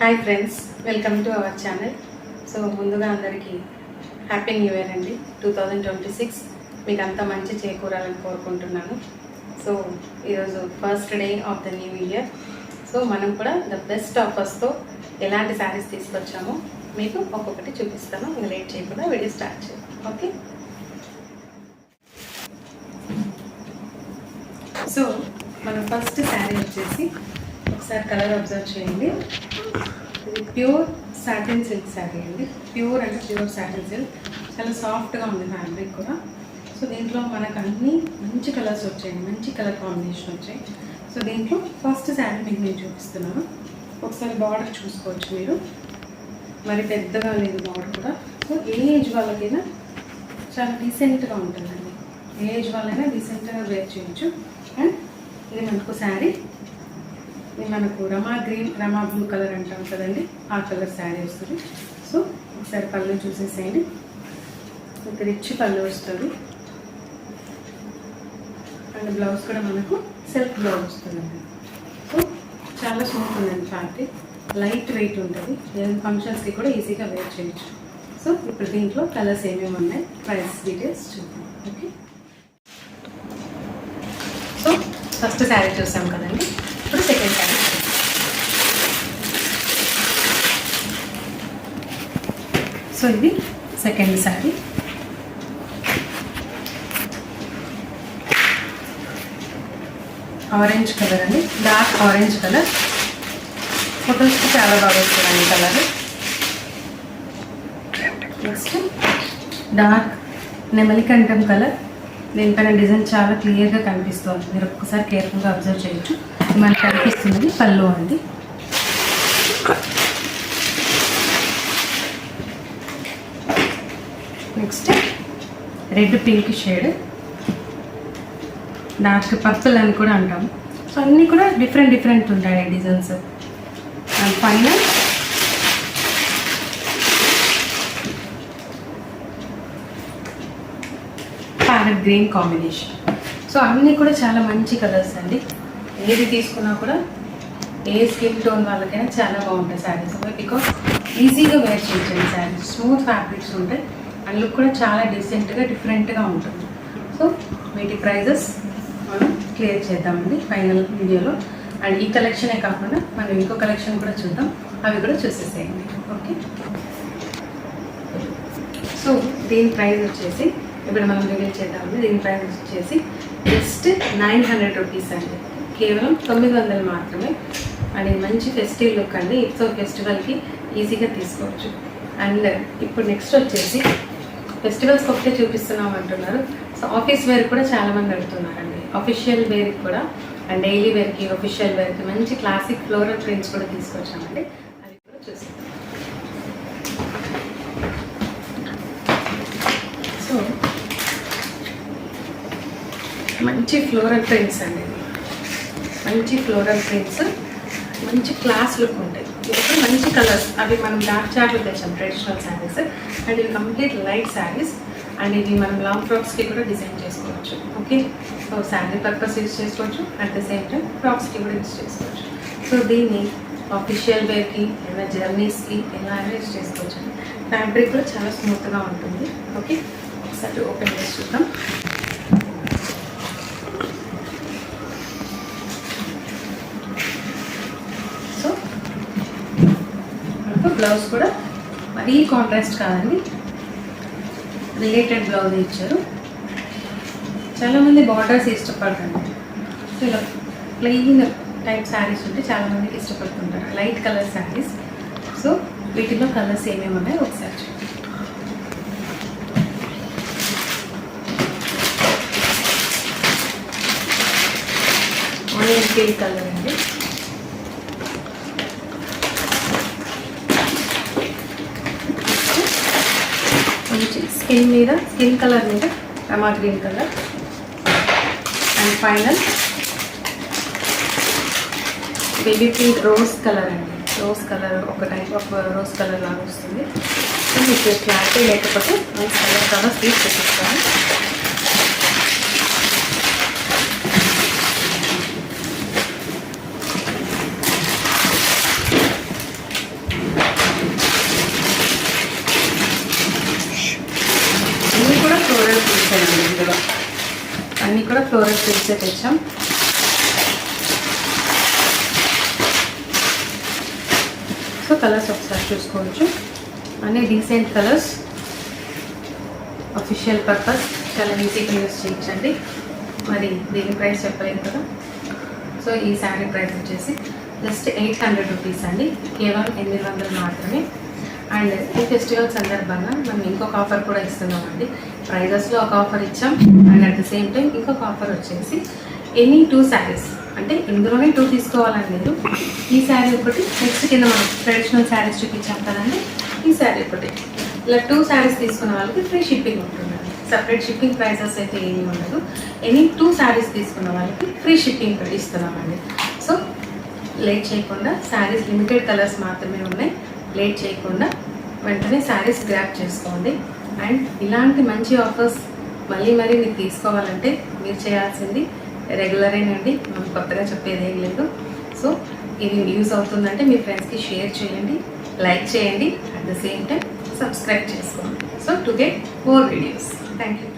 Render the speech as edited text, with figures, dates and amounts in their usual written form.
Hi friends, welcome to our channel. So ముందుగా అందరికీ happy new year అండి. 2026 మీకు అంతా మంచి చేకూరాలని కోరుకుంటున్నాను. సో ఈరోజు first day of the new year. So మనం కూడా ద బెస్ట్ ఆఫర్స్తో ఎలాంటి శారీస్ తీసుకొచ్చామో మీకు ఒక్కొక్కటి చూపిస్తాను. ఇంకా లేట్ చేయకుండా వీడియో స్టార్ట్ చేద్దాం. ఓకే, సో మన ఫస్ట్ శారీ వచ్చేసి ఒకసారి కలర్ అబ్జర్వ్ చేయండి. ఇది ప్యూర్ సాటిన్ సిల్క్ శారీ అండి. ప్యూర్ అంటే ప్యూర్ సాటిన్ సిల్క్, చాలా సాఫ్ట్గా ఉంది ఫ్యాబ్రిక్ కూడా. సో దీంట్లో మనకు అన్ని మంచి కలర్స్ వచ్చాయి, మంచి కలర్ కాంబినేషన్ వచ్చాయి. సో దీంట్లో ఫస్ట్ శారీ మీకు నేను చూపిస్తున్నాను. ఒకసారి బార్డర్ చూసుకోవచ్చు మీరు, మరి పెద్దగా లేదు బార్డర్ కూడా. సో ఏ ఏజ్ వాళ్ళకైనా చాలా డీసెంట్గా ఉంటుందండి. ఏ ఏజ్ వాళ్ళైనా డీసెంట్గా వేర్ చేయొచ్చు. అండ్ ఇది మనకు శారీ, ఇది మనకు రమా గ్రీన్, రమా బ్లూ కలర్ అంటాం కదండి, ఆ కలర్ శారీ వస్తుంది. సో ఒకసారి పళ్ళు చూసేసేయండి. ఒక రిచ్ పళ్ళు వస్తుంది. అండ్ బ్లౌజ్ కూడా మనకు సెల్ఫ్ బ్లౌజ్ వస్తుందండి. సో చాలా స్మూత్ ఉందండి ఫ్యాబ్రిక్, లైట్ వెయిట్ ఉంటుంది. ఏదైనా ఫంక్షన్స్కి కూడా ఈజీగా వేర్ చేయొచ్చు. సో ఇప్పుడు దీంట్లో కలర్స్ ఏమేమి ఉన్నాయి, ప్రైస్ డీటెయిల్స్ చూద్దాం. ఓకే, సో ఫస్ట్ శారీ చూసాం కదండి. ఇప్పుడు సెకండ్ శారీ. సో ఇది సెకండ్ శారీ. ఆరెంజ్ కలర్ అండి, డార్క్ ఆరెంజ్ కలర్. ఫొటోస్కి చాలా బాగా వస్తుందండి కలర్. నెక్స్ట్ డార్క్ నెమలికంఠం కలర్. దీనిపైన డిజైన్ చాలా క్లియర్గా కనిపిస్తుంది, మీరు ఒక్కసారి కేర్ఫుల్గా అబ్జర్వ్ చేయొచ్చు. మనకు కనిపిస్తుంది పళ్ళు అండి. Next red pink shade, dark purple అని కూడా అంటాము. సో అన్నీ కూడా డిఫరెంట్ డిఫరెంట్ ఉంటాయి designs. And final parrot green combination. So అన్నీ కూడా చాలా మంచి కలర్స్ అండి. ఏది తీసుకున్నా కూడా ఏ స్కిన్ టోన్ వాళ్ళకైనా చాలా బాగుంటాయి శారీస్. బికాస్ ఈజీగా వేర్ చేయొచ్చండి శారీస్. స్మూత్ ఫ్యాబ్రిక్స్ ఉంటాయి అండ్ లుక్ కూడా చాలా డీసెంట్గా డిఫరెంట్గా ఉంటుంది. సో వీటి ప్రైజెస్ మనం క్లియర్ చేద్దామండి ఫైనల్ వీడియోలో. అండ్ ఈ కలెక్షనే కాకుండా మనం ఇంకో కలెక్షన్ కూడా చూద్దాం, అవి కూడా చూసేసేయండి. ఓకే, సో దీని ప్రైస్ వచ్చేసి ఇప్పుడు మనం రివీల్ చేద్దామండి. దీని ప్రైస్ వచ్చేసి జస్ట్ 900 రూపీస్ అండి, కేవలం 900 మాత్రమే. అండ్ ఇది మంచి ఫెస్టివ్ లుక్ అండి. సో ఫెస్టివల్కి ఈజీగా తీసుకోవచ్చు. అండ్ ఇప్పుడు నెక్స్ట్ వచ్చేసి ఫెస్టివల్స్కి ఒకటే చూపిస్తున్నాం అంటున్నారు. సో ఆఫీస్ వేర్ కూడా చాలామంది అడుగుతున్నారండి, అఫీషియల్ వేర్కి కూడా. అండ్ డైలీ వేర్కి, అఫీషియల్ వేర్కి మంచి క్లాసిక్ ఫ్లోరల్ ప్రింట్స్ కూడా తీసుకొచ్చామండి, అవి కూడా చూస్తాం. సో మంచి ఫ్లోరల్ ప్రింట్స్ అండి, మంచి ఫ్లోరల్ ప్రింట్స్, మంచి క్లాస్ లుక్ ఉంటాయి. ఇప్పుడు మంచి కలర్స్, అవి మనం డార్క్ చార్ట్లో తెచ్చాం ట్రెడిషనల్ శారీస్. అండ్ ఇవి కంప్లీట్ లైట్ శారీస్. అండ్ ఇవి మనం లాంగ్ ఫ్రాక్స్కి కూడా డిజైన్ చేసుకోవచ్చు. Okay, so sari purpose use చేసుకోవచ్చు, అట్ ద సేమ్ టైం ఫ్రాక్స్కి కూడా యూజ్ చేసుకోవచ్చు. సో దీన్ని ఆఫీషియల్ వేర్కి, ఏదైనా జర్నీస్కి ఎలా అయినా యూజ్ చేసుకోవచ్చు. ఫ్యాబ్రిక్ కూడా చాలా స్మూత్గా ఉంటుంది. ఓకే, ఒకసారి ఓపెన్ చేసి చూద్దాం. సో మనకు బ్లౌజ్ కూడా మరీ కాంట్రాస్ట్ కాదండి, రిలేటెడ్ బ్లౌజ్ ఇచ్చారు. చాలామంది బార్డర్స్ ఇష్టపడతారు. సో ఇలా ప్లెయిన్ టైప్ శారీస్ ఉంటే చాలామందికి ఇష్టపడుతుంటారు, లైట్ కలర్ శారీస్. సో వీటిలో కలర్స్ ఏమేమి ఉన్నాయో ఒకసారి చూద్దాం. ఆనియన్ పీల్ కలర్ అండి, స్కిన్ మీద, స్కిన్ కలర్ మీద రమా green colour. And final baby pink rose colour అండి. రోజ్ కలర్ ఒక టైప్ ఆఫ్ రోజ్ కలర్ లాగా వస్తుంది. మీకు క్లారిటీ లేకపోతే కలర్ కలర్స్ తీసుకొచ్చిస్తాను. ఫ్లోరల్ ప్రింట్సే తెచ్చాం. సో కలర్స్ ఒకసారి చూసుకోవచ్చు, అన్నీ డీసెంట్ కలర్స్, అఫీషియల్ పర్పస్, చాలా ఈజీగా యూస్ చేయించండి. మరి దీని ప్రైస్ చెప్పలేదు కదా. సో ఈ శారీ ప్రైస్ వచ్చేసి జస్ట్ 800 రూపీస్ అండి, కేవలం 800 మాత్రమే. అండ్ ఈ ఫెస్టివల్ సందర్భంగా మనం ఇంకొక ఆఫర్ కూడా ఇస్తున్నామండి. ప్రైజెస్లో ఒక ఆఫర్ ఇచ్చాం, and at the same time ఇంకొక ఆఫర్ వచ్చేసి ఎనీ 2 శారీస్, అంటే ఇందులోనే 2 తీసుకోవాలని లేదు. ఈ శారీ ఒకటి, నెక్స్ట్ కింద మనం ట్రెడిషనల్ శారీస్ చూపించాం కదండి, ఈ శారీ ఒకటి, ఇలా 2 శారీస్ తీసుకున్న వాళ్ళకి ఫ్రీ షిప్పింగ్ ఉంటుందండి. సపరేట్ షిప్పింగ్ ప్రైజెస్ అయితే ఏమీ ఉండదు. ఎనీ 2 శారీస్ తీసుకున్న వాళ్ళకి ఫ్రీ షిప్పింగ్ ఇస్తున్నామండి. సో లేట్ చేయకుండా, శారీస్ లిమిటెడ్ కలర్స్ మాత్రమే ఉన్నాయి, లేట్ చేయకుండా వెంటనే శారీస్ గ్రాప్ చేసుకోండి. అండ్ ఇలాంటి మంచి ఆఫర్స్ మళ్ళీ మీరు తీసుకోవాలంటే మీరు చేయాల్సింది రెగ్యులరేనండి, మనం కొత్తగా చెప్పేది ఏం లేదు. సో ఇది యూజ్ అవుతుందంటే మీ ఫ్రెండ్స్కి షేర్ చేయండి, లైక్ చేయండి, at the same time subscribe చేసుకోండి. So to get more videos. Thank you.